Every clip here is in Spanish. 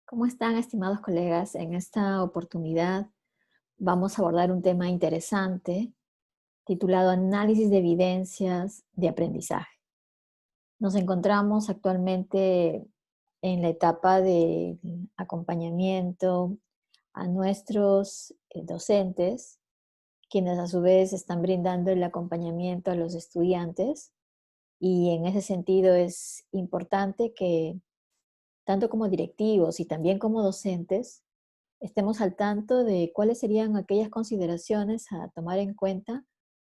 ¿Cómo están, estimados colegas? En esta oportunidad vamos a abordar un tema interesante titulado Análisis de evidencias de aprendizaje. Nos encontramos actualmente en la etapa de acompañamiento a nuestros docentes, quienes a su vez están brindando el acompañamiento a los estudiantes, y en ese sentido es importante que tanto como directivos y también como docentes estemos al tanto de cuáles serían aquellas consideraciones a tomar en cuenta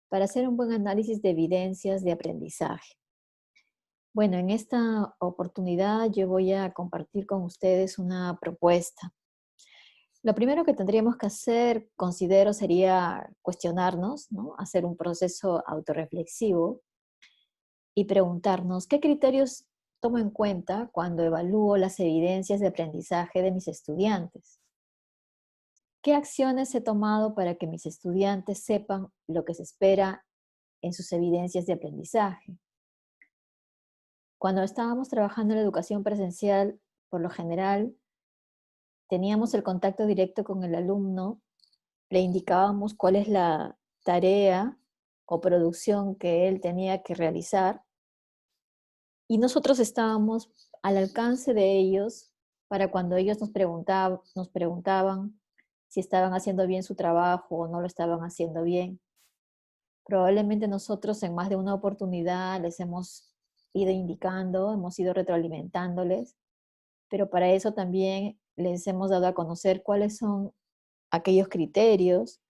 para hacer un buen análisis de evidencias de aprendizaje. Bueno, en esta oportunidad yo voy a compartir con ustedes una propuesta. Lo primero que tendríamos que hacer, considero, sería cuestionarnos, ¿no? Hacer un proceso autorreflexivo y preguntarnos qué criterios tomo en cuenta cuando evalúo las evidencias de aprendizaje de mis estudiantes. ¿Qué acciones he tomado para que mis estudiantes sepan lo que se espera en sus evidencias de aprendizaje? Cuando estábamos trabajando en la educación presencial, por lo general, teníamos el contacto directo con el alumno, le indicábamos cuál es la tarea o producción que él tenía que realizar y nosotros estábamos al alcance de ellos para cuando ellos nos preguntaban si estaban haciendo bien su trabajo o no lo estaban haciendo bien. Probablemente nosotros en más de una oportunidad les hemos ido indicando, hemos ido retroalimentándoles, pero para eso también les hemos dado a conocer cuáles son aquellos criterios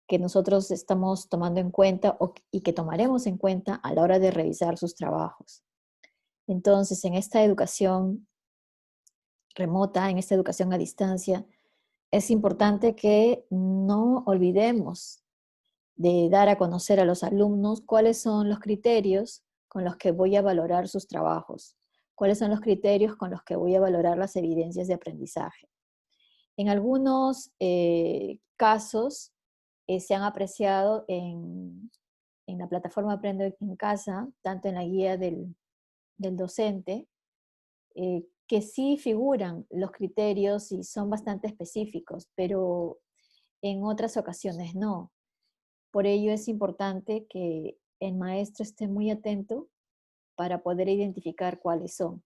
que nosotros estamos tomando en cuenta y que tomaremos en cuenta a la hora de revisar sus trabajos. Entonces, en esta educación remota, en esta educación a distancia, es importante que no olvidemos de dar a conocer a los alumnos cuáles son los criterios con los que voy a valorar sus trabajos, cuáles son los criterios con los que voy a valorar las evidencias de aprendizaje. En algunos casos se han apreciado en la plataforma Aprendo en Casa, tanto en la guía del docente, que sí figuran los criterios y son bastante específicos, pero en otras ocasiones no. Por ello es importante que el maestro esté muy atento para poder identificar cuáles son.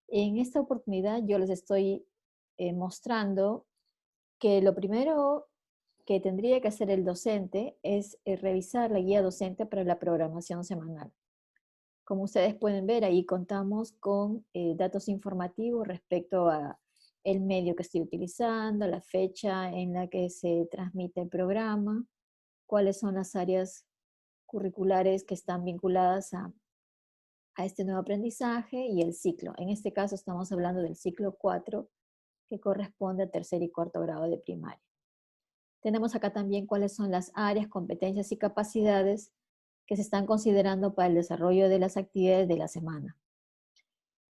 En esta oportunidad yo les estoy mostrando que lo primero que tendría que hacer el docente es revisar la guía docente para la programación semanal. Como ustedes pueden ver, ahí contamos con datos informativos respecto a el medio que estoy utilizando, la fecha en la que se transmite el programa, cuáles son las áreas curriculares que están vinculadas a este nuevo aprendizaje y el ciclo. En este caso estamos hablando del ciclo 4, que corresponde a tercer y cuarto grado de primaria. Tenemos acá también cuáles son las áreas, competencias y capacidades que se están considerando para el desarrollo de las actividades de la semana.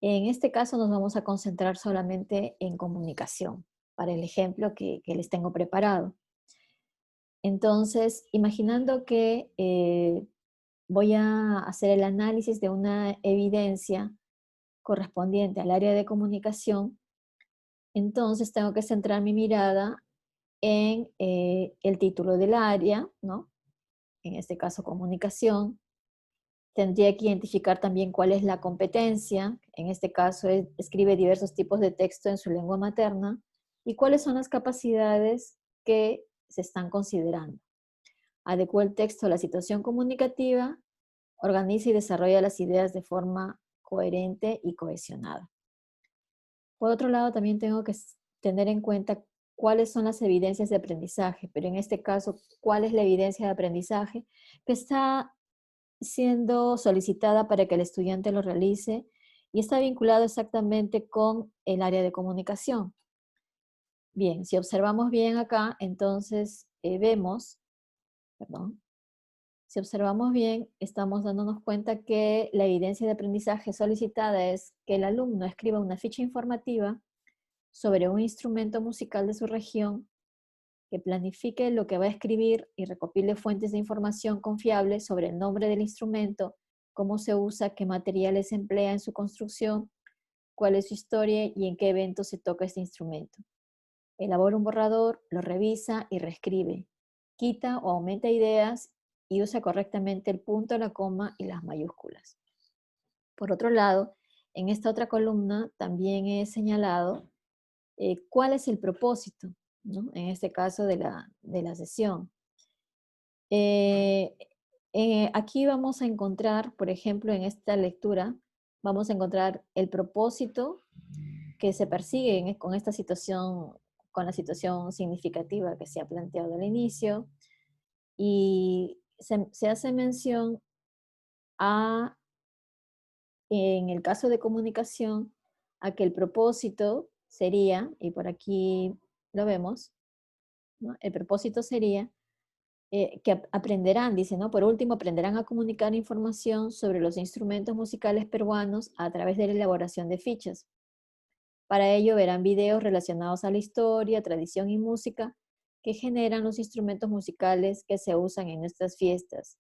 En este caso nos vamos a concentrar solamente en comunicación, para el ejemplo que les tengo preparado. Entonces, imaginando que voy a hacer el análisis de una evidencia correspondiente al área de comunicación, entonces tengo que centrar mi mirada en el título del área, ¿no? En este caso comunicación. Tendría que identificar también cuál es la competencia, en este caso escribe diversos tipos de texto en su lengua materna, y cuáles son las capacidades que se están considerando. Adecua el texto a la situación comunicativa, organiza y desarrolla las ideas de forma coherente y cohesionada. Por otro lado, también tengo que tener en cuenta cuáles son las evidencias de aprendizaje, pero en este caso, cuál es la evidencia de aprendizaje que está siendo solicitada para que el estudiante lo realice y está vinculado exactamente con el área de comunicación. Bien, si observamos bien acá, entonces vemos, perdón, si observamos bien, estamos dándonos cuenta que la evidencia de aprendizaje solicitada es que el alumno escriba una ficha informativa sobre un instrumento musical de su región, que planifique lo que va a escribir y recopile fuentes de información confiables sobre el nombre del instrumento, cómo se usa, qué materiales emplea en su construcción, cuál es su historia y en qué evento se toca este instrumento. Elabora un borrador, lo revisa y reescribe. Quita o aumenta ideas y usa correctamente el punto, la coma y las mayúsculas. Por otro lado, en esta otra columna también he señalado cuál es el propósito, ¿no? En este caso de la sesión. Aquí vamos a encontrar, por ejemplo, en esta lectura, vamos a encontrar el propósito que se persigue con esta situación, con la situación significativa que se ha planteado al inicio, y se hace mención a, en el caso de comunicación, a que el propósito sería, y por aquí lo vemos, ¿no? El propósito sería que aprenderán, dice, ¿no? Por último, aprenderán a comunicar información sobre los instrumentos musicales peruanos a través de la elaboración de fichas. Para ello verán videos relacionados a la historia, tradición y música que generan los instrumentos musicales que se usan en nuestras fiestas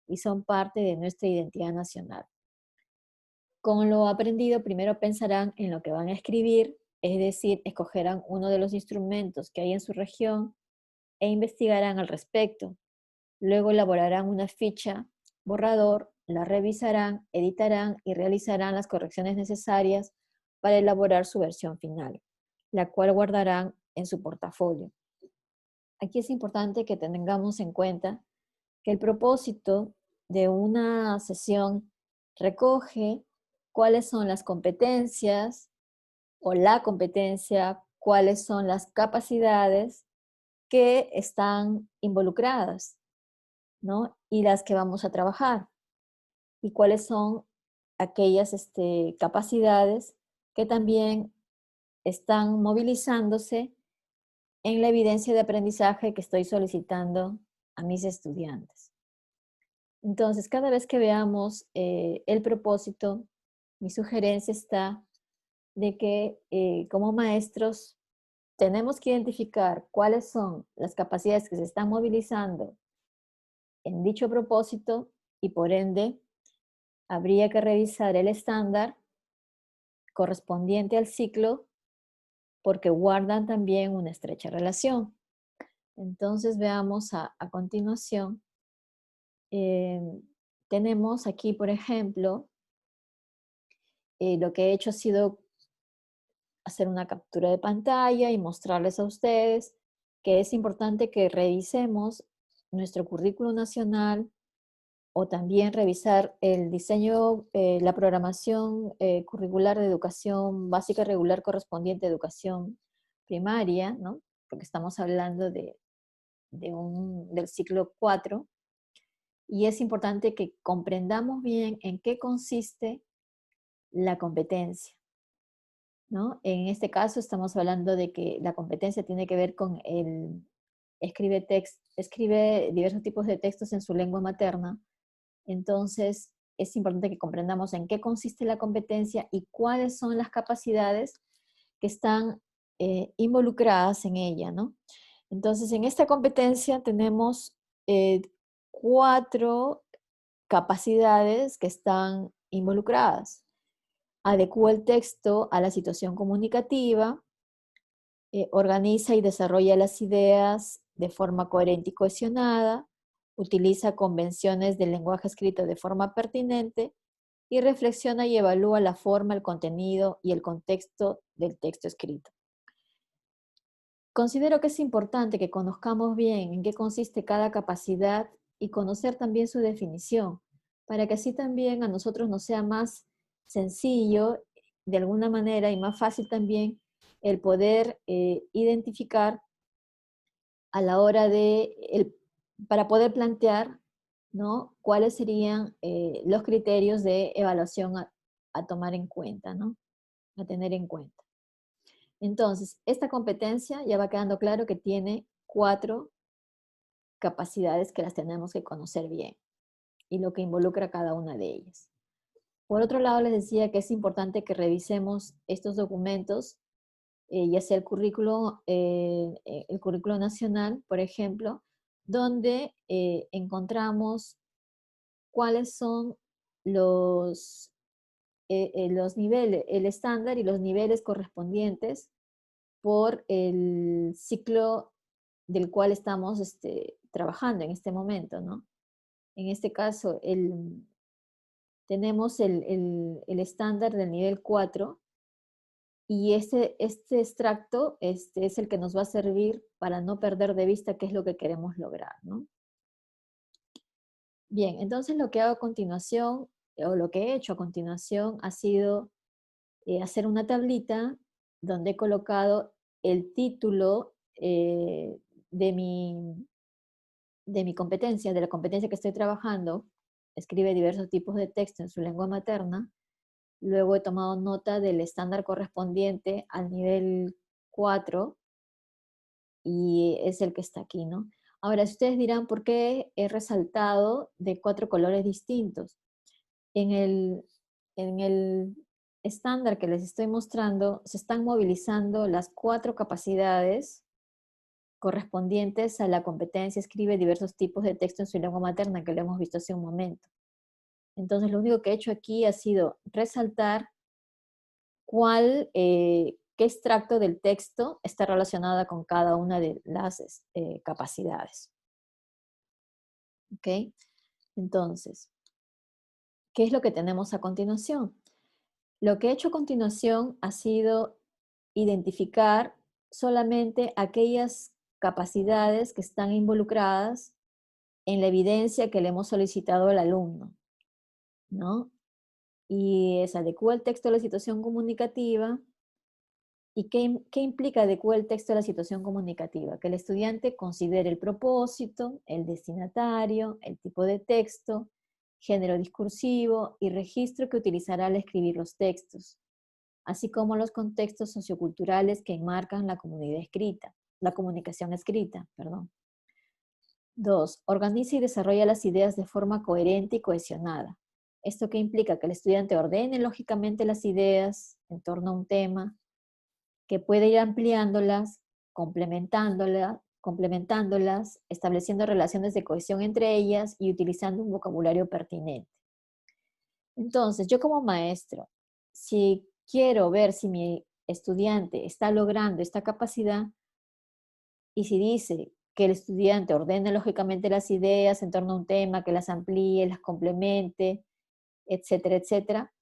y son parte de nuestra identidad nacional. Con lo aprendido, primero pensarán en lo que van a escribir, es decir, escogerán uno de los instrumentos que hay en su región e investigarán al respecto. Luego elaborarán una ficha, borrador, la revisarán, editarán y realizarán las correcciones necesarias para elaborar su versión final, la cual guardarán en su portafolio. Aquí es importante que tengamos en cuenta que el propósito de una sesión recoge cuáles son las competencias o la competencia, cuáles son las capacidades que están involucradas, ¿no? Y las que vamos a trabajar. Y cuáles son aquellas capacidades que también están movilizándose en la evidencia de aprendizaje que estoy solicitando a mis estudiantes. Entonces, cada vez que veamos el propósito, mi sugerencia está de que como maestros tenemos que identificar cuáles son las capacidades que se están movilizando en dicho propósito y por ende habría que revisar el estándar correspondiente al ciclo porque guardan también una estrecha relación. Entonces veamos a continuación. eh, Tenemos aquí, por ejemplo, lo que he hecho ha sido hacer una captura de pantalla y mostrarles a ustedes que es importante que revisemos nuestro currículo nacional o también revisar el diseño, la programación curricular de educación básica y regular correspondiente a educación primaria, ¿no? Porque estamos hablando del ciclo 4, y es importante que comprendamos bien en qué consiste la competencia, ¿no? En este caso estamos hablando de que la competencia tiene que ver con escribe diversos tipos de textos en su lengua materna. Entonces, es importante que comprendamos en qué consiste la competencia y cuáles son las capacidades que están involucradas en ella, ¿no? Entonces, en esta competencia tenemos 4 capacidades que están involucradas. Adecúa el texto a la situación comunicativa, organiza y desarrolla las ideas de forma coherente y cohesionada, utiliza convenciones del lenguaje escrito de forma pertinente y reflexiona y evalúa la forma, el contenido y el contexto del texto escrito. Considero que es importante que conozcamos bien en qué consiste cada capacidad y conocer también su definición, para que así también a nosotros nos sea más sencillo de alguna manera y más fácil también el poder identificar a la hora para poder plantear, ¿no? Cuáles serían los criterios de evaluación a tomar en cuenta, ¿no? A tener en cuenta. Entonces, esta competencia ya va quedando claro que tiene 4 capacidades que las tenemos que conocer bien y lo que involucra cada una de ellas. Por otro lado, les decía que es importante que revisemos estos documentos, ya sea el currículo nacional, por ejemplo, donde encontramos cuáles son los los niveles, el estándar y los niveles correspondientes por el ciclo del cual estamos trabajando en este momento, ¿no? En este caso, tenemos el estándar del nivel 4 y este extracto es el que nos va a servir para no perder de vista qué es lo que queremos lograr, ¿no? Bien, entonces lo que hago a continuación, o lo que he hecho a continuación, ha sido hacer una tablita donde he colocado el título de mi competencia, de la competencia que estoy trabajando. Escribe diversos tipos de texto en su lengua materna. Luego he tomado nota del estándar correspondiente al nivel 4 y es el que está aquí, ¿no? Ahora, si ustedes dirán, ¿por qué he resaltado de 4 colores distintos? En el estándar que les estoy mostrando, se están movilizando las 4 capacidades correspondientes a la competencia escribe diversos tipos de texto en su lengua materna, que lo hemos visto hace un momento. Entonces, lo único que he hecho aquí ha sido resaltar qué extracto del texto está relacionada con cada una de las capacidades. ¿Ok? Entonces, ¿qué es lo que tenemos a continuación? Lo que he hecho a continuación ha sido identificar solamente aquellas capacidades que están involucradas en la evidencia que le hemos solicitado al alumno, ¿no? Y es adecua el texto a la situación comunicativa. ¿Y qué implica adecua el texto a la situación comunicativa? Que el estudiante considere el propósito, el destinatario, el tipo de texto, género discursivo y registro que utilizará al escribir los textos, así como los contextos socioculturales que enmarcan la comunicación escrita, perdón. 2. Organiza y desarrolla las ideas de forma coherente y cohesionada. ¿Esto qué implica? Que el estudiante ordene lógicamente las ideas en torno a un tema, que puede ir ampliándolas, complementándolas, estableciendo relaciones de cohesión entre ellas y utilizando un vocabulario pertinente. Entonces, yo como maestro, si quiero ver si mi estudiante está logrando esta capacidad, y si dice que el estudiante ordene lógicamente las ideas en torno a un tema, que las amplíe, las complemente, etcétera, etcétera,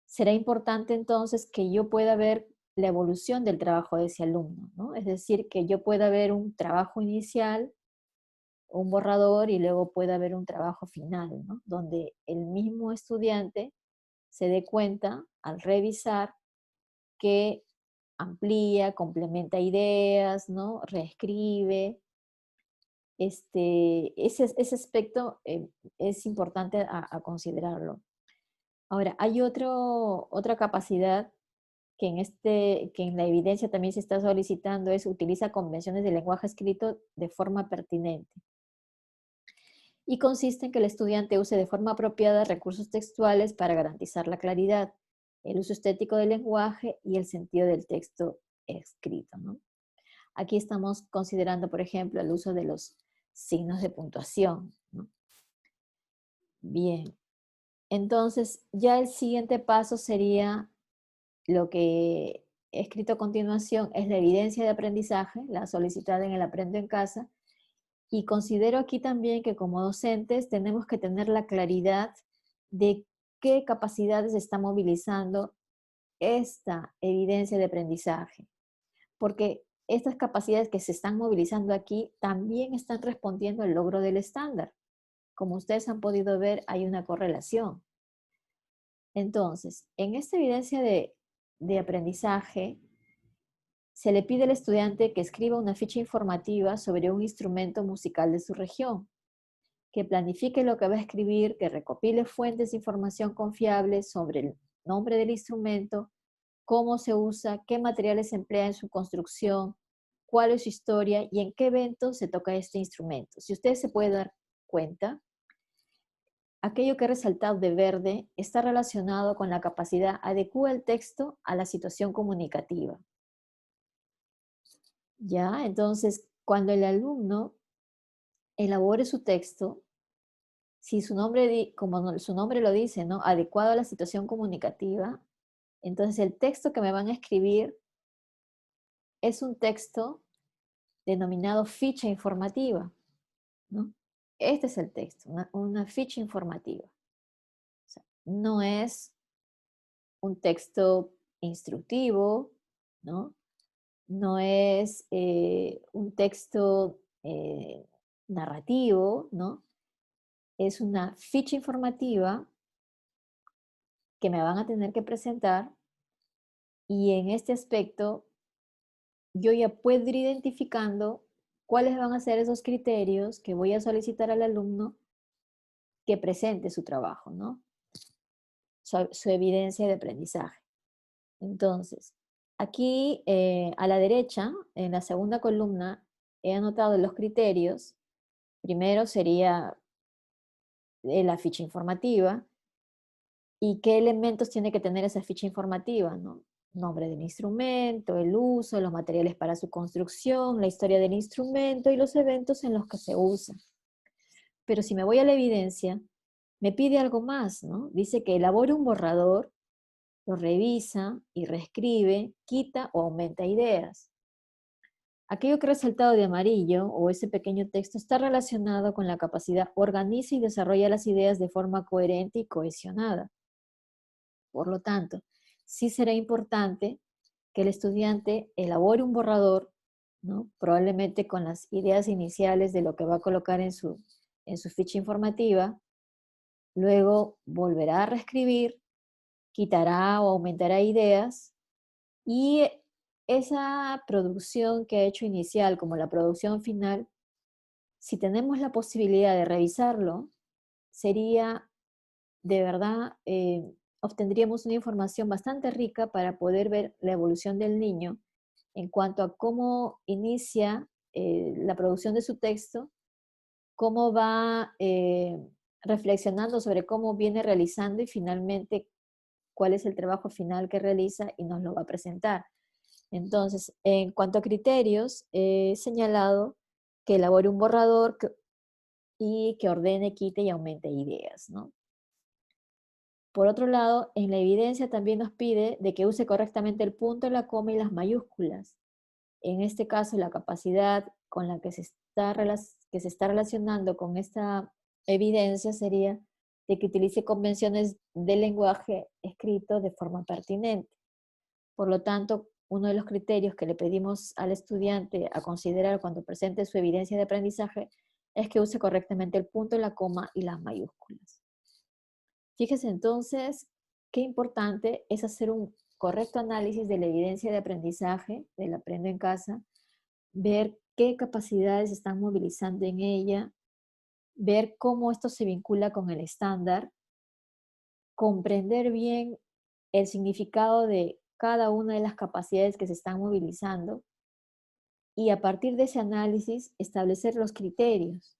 será importante entonces que yo pueda ver la evolución del trabajo de ese alumno, ¿no? Es decir, que yo pueda ver un trabajo inicial, un borrador y luego pueda ver un trabajo final, ¿no? Donde el mismo estudiante se dé cuenta al revisar que amplía, complementa ideas, ¿no? Reescribe. Ese aspecto es importante a considerarlo. Ahora, hay otra capacidad que en la evidencia también se está solicitando, es utiliza convenciones de lenguaje escrito de forma pertinente. Y consiste en que el estudiante use de forma apropiada recursos textuales para garantizar la claridad, el uso estético del lenguaje y el sentido del texto escrito, ¿no? Aquí estamos considerando, por ejemplo, el uso de los signos de puntuación, ¿no? Bien, entonces ya el siguiente paso sería lo que he escrito a continuación, es la evidencia de aprendizaje, la solicitada en el Aprendo en Casa, y considero aquí también que como docentes tenemos que tener la claridad de qué capacidades está movilizando esta evidencia de aprendizaje, porque estas capacidades que se están movilizando aquí también están respondiendo al logro del estándar. Como ustedes han podido ver, hay una correlación. Entonces, en esta evidencia de aprendizaje, se le pide al estudiante que escriba una ficha informativa sobre un instrumento musical de su región, que planifique lo que va a escribir, que recopile fuentes de información confiables sobre el nombre del instrumento, cómo se usa, qué materiales se emplea en su construcción, cuál es su historia y en qué evento se toca este instrumento. Si ustedes se pueden dar cuenta, aquello que he resaltado de verde está relacionado con la capacidad adecua el texto a la situación comunicativa. ¿Ya? Entonces, cuando el alumno elabore su texto, Si su nombre, su nombre lo dice, ¿no? Adecuado a la situación comunicativa, entonces el texto que me van a escribir es un texto denominado ficha informativa, ¿no? Este es el texto, una ficha informativa. O sea, no es un texto instructivo, ¿no? No es un texto narrativo, ¿no? Es una ficha informativa que me van a tener que presentar y en este aspecto yo ya puedo ir identificando cuáles van a ser esos criterios que voy a solicitar al alumno que presente su trabajo, ¿no? Su evidencia de aprendizaje. Entonces, aquí a la derecha, en la segunda columna, he anotado los criterios. Primero sería la ficha informativa y qué elementos tiene que tener esa ficha informativa, ¿no? Nombre del instrumento, el uso, los materiales para su construcción, la historia del instrumento y los eventos en los que se usa. Pero si me voy a la evidencia, me pide algo más, ¿no? Dice que elabore un borrador, lo revisa y reescribe, quita o aumenta ideas. Aquello que he resaltado de amarillo o ese pequeño texto está relacionado con la capacidad organiza y desarrolla las ideas de forma coherente y cohesionada. Por lo tanto, sí será importante que el estudiante elabore un borrador, ¿no? Probablemente con las ideas iniciales de lo que va a colocar en su ficha informativa, luego volverá a reescribir, quitará o aumentará ideas y esa producción que ha hecho inicial como la producción final, si tenemos la posibilidad de revisarlo, sería de verdad, obtendríamos una información bastante rica para poder ver la evolución del niño en cuanto a cómo inicia la producción de su texto, cómo va reflexionando sobre cómo viene realizando y finalmente cuál es el trabajo final que realiza y nos lo va a presentar. Entonces, en cuanto a criterios, he señalado que elabore un borrador y que ordene, quite y aumente ideas, ¿no? Por otro lado, en la evidencia también nos pide de que use correctamente el punto, la coma y las mayúsculas. En este caso, la capacidad con la que que se está relacionando con esta evidencia sería de que utilice convenciones del lenguaje escrito de forma pertinente. Por lo tanto, uno de los criterios que le pedimos al estudiante a considerar cuando presente su evidencia de aprendizaje es que use correctamente el punto, la coma y las mayúsculas. Fíjese entonces qué importante es hacer un correcto análisis de la evidencia de aprendizaje, del aprendo en casa, ver qué capacidades están movilizando en ella, ver cómo esto se vincula con el estándar, comprender bien el significado de cada una de las capacidades que se están movilizando y a partir de ese análisis establecer los criterios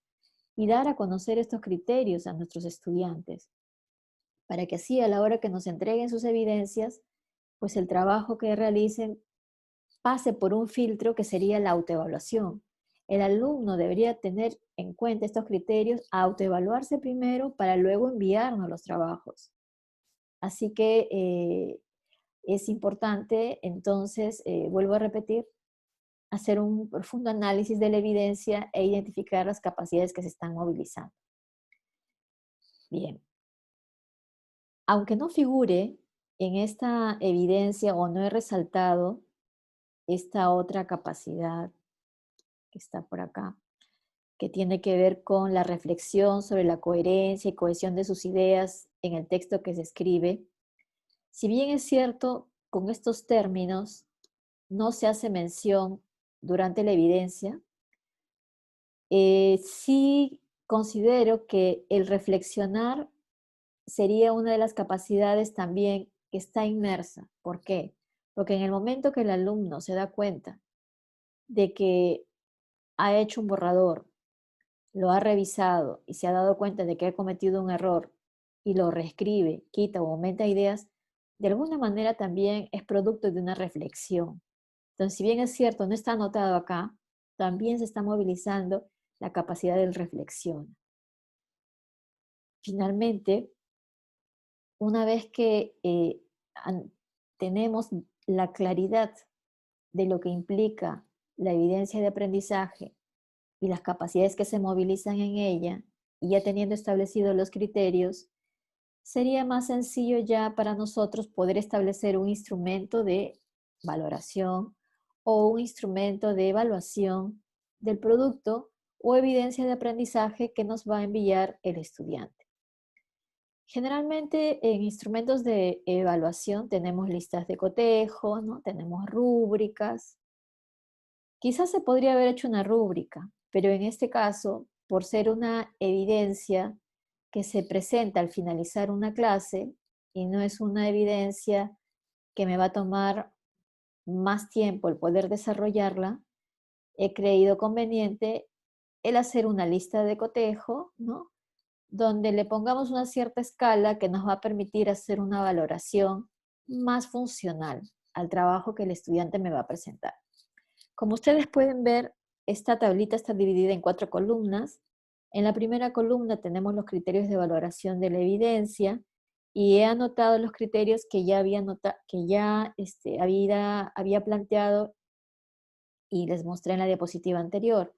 y dar a conocer estos criterios a nuestros estudiantes, para que así a la hora que nos entreguen sus evidencias, pues el trabajo que realicen pase por un filtro que sería la autoevaluación. El alumno debería tener en cuenta estos criterios, autoevaluarse primero para luego enviarnos los trabajos. Así que es importante, entonces, vuelvo a repetir, hacer un profundo análisis de la evidencia e identificar las capacidades que se están movilizando. Bien, aunque no figure en esta evidencia o no he resaltado esta otra capacidad que está por acá, que tiene que ver con la reflexión sobre la coherencia y cohesión de sus ideas en el texto que se escribe. Si bien es cierto, con estos términos no se hace mención durante la evidencia, sí considero que el reflexionar sería una de las capacidades también que está inmersa. ¿Por qué? Porque en el momento que el alumno se da cuenta de que ha hecho un borrador, lo ha revisado y se ha dado cuenta de que ha cometido un error y lo reescribe, quita o aumenta ideas, de alguna manera también es producto de una reflexión. Entonces, si bien es cierto, no está anotado acá, también se está movilizando la capacidad de reflexión. Finalmente, una vez que tenemos la claridad de lo que implica la evidencia de aprendizaje y las capacidades que se movilizan en ella, y ya teniendo establecidos los criterios, sería más sencillo ya para nosotros poder establecer un instrumento de valoración o un instrumento de evaluación del producto o evidencia de aprendizaje que nos va a enviar el estudiante. Generalmente en instrumentos de evaluación tenemos listas de cotejo, ¿no? Tenemos rúbricas. Quizás se podría haber hecho una rúbrica, pero en este caso, por ser una evidencia que se presenta al finalizar una clase y no es una evidencia que me va a tomar más tiempo el poder desarrollarla, he creído conveniente el hacer una lista de cotejo, ¿no? Donde le pongamos una cierta escala que nos va a permitir hacer una valoración más funcional al trabajo que el estudiante me va a presentar. Como ustedes pueden ver, esta tablita está dividida en 4 columnas. En la primera columna tenemos los criterios de valoración de la evidencia y he anotado los criterios que ya había planteado y les mostré en la diapositiva anterior.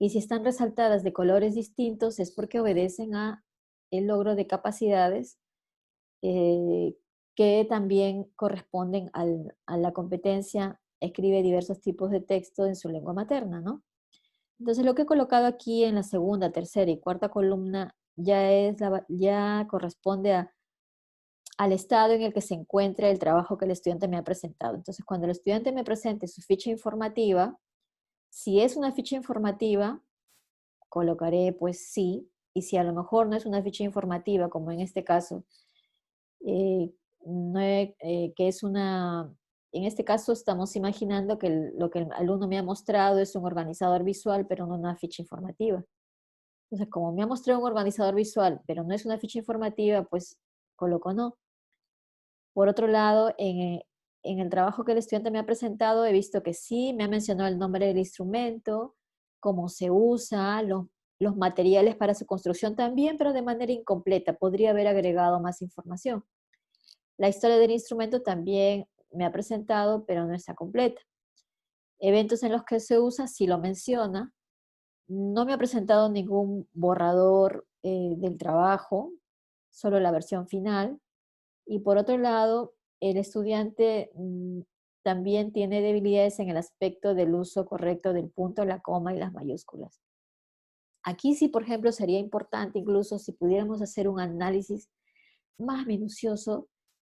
Y si están resaltadas de colores distintos es porque obedecen a el logro de capacidades eh, que también corresponden a la competencia escribe diversos tipos de texto en su lengua materna, ¿no? Entonces lo que he colocado aquí en la segunda, tercera y cuarta columna ya corresponde al estado en el que se encuentra el trabajo que el estudiante me ha presentado. Entonces cuando el estudiante me presente su ficha informativa, si es una ficha informativa, colocaré pues sí, y si a lo mejor no es una ficha informativa, como en este caso, eh, no que es en este caso estamos imaginando que lo que el alumno me ha mostrado es un organizador visual, pero no una ficha informativa. Entonces, como me ha mostrado un organizador visual, pero no es una ficha informativa, pues coloco no. Por otro lado, en el trabajo que el estudiante me ha presentado, he visto que sí, me ha mencionado el nombre del instrumento, cómo se usa, los materiales para su construcción también, pero de manera incompleta. Podría haber agregado más información. La historia del instrumento también me ha presentado, pero no está completa. Eventos en los que se usa, sí lo menciona. No me ha presentado ningún borrador del trabajo, solo la versión final. Y por otro lado, el estudiante también tiene debilidades en el aspecto del uso correcto del punto, la coma y las mayúsculas. Aquí sí, por ejemplo, sería importante incluso si pudiéramos hacer un análisis más minucioso,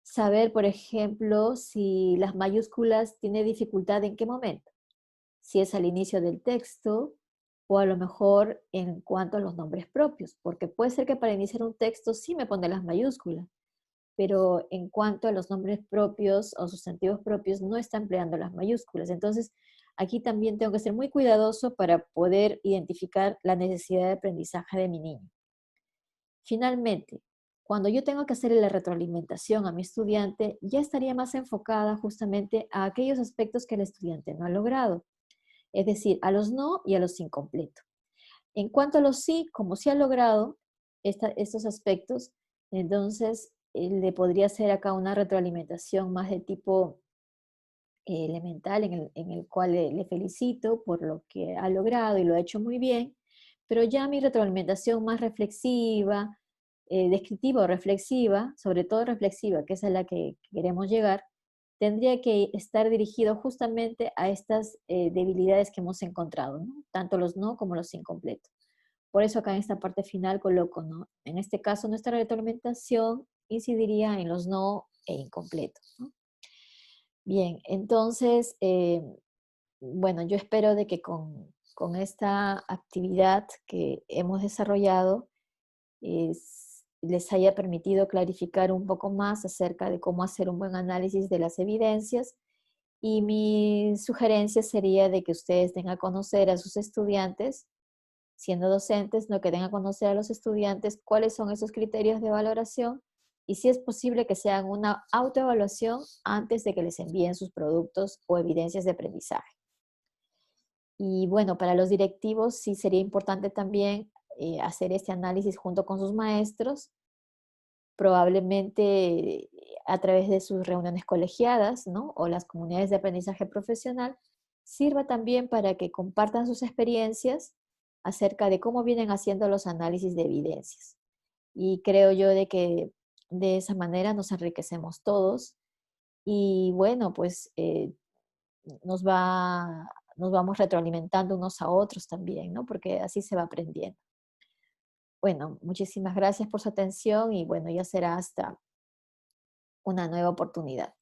saber, por ejemplo, si las mayúsculas tiene dificultad en qué momento, si es al inicio del texto o a lo mejor en cuanto a los nombres propios, porque puede ser que para iniciar un texto sí me pone las mayúsculas, pero en cuanto a los nombres propios o sustantivos propios no está empleando las mayúsculas. Entonces, aquí también tengo que ser muy cuidadoso para poder identificar la necesidad de aprendizaje de mi niño. Finalmente, cuando yo tengo que hacer la retroalimentación a mi estudiante, ya estaría más enfocada justamente a aquellos aspectos que el estudiante no ha logrado, es decir, a los no y a los incompletos. En cuanto a los sí, como sí ha logrado estos aspectos, entonces le podría hacer acá una retroalimentación más de tipo elemental en el cual le felicito por lo que ha logrado y lo ha hecho muy bien, pero ya mi retroalimentación más reflexiva, descriptiva o reflexiva, sobre todo reflexiva, que es a la que queremos llegar, tendría que estar dirigido justamente a estas debilidades que hemos encontrado, ¿no? Tanto los no como los incompletos. Por eso acá en esta parte final coloco, ¿no? En este caso nuestra retroalimentación incidiría en los no e incompletos, ¿no? Bien, entonces, bueno, yo espero de que con esta actividad que hemos desarrollado les haya permitido clarificar un poco más acerca de cómo hacer un buen análisis de las evidencias y mi sugerencia sería de que ustedes den a conocer a sus estudiantes, siendo docentes, no que den a conocer a los estudiantes cuáles son esos criterios de valoración y si es posible que se hagan una autoevaluación antes de que les envíen sus productos o evidencias de aprendizaje. Y bueno, para los directivos sí sería importante también hacer este análisis junto con sus maestros, probablemente a través de sus reuniones colegiadas, ¿no? O las comunidades de aprendizaje profesional, sirva también para que compartan sus experiencias acerca de cómo vienen haciendo los análisis de evidencias. Y creo yo de que de esa manera nos enriquecemos todos y bueno, pues nos va, nos vamos retroalimentando unos a otros también, ¿no? Porque así se va aprendiendo. Bueno, muchísimas gracias por su atención y bueno, ya será hasta una nueva oportunidad.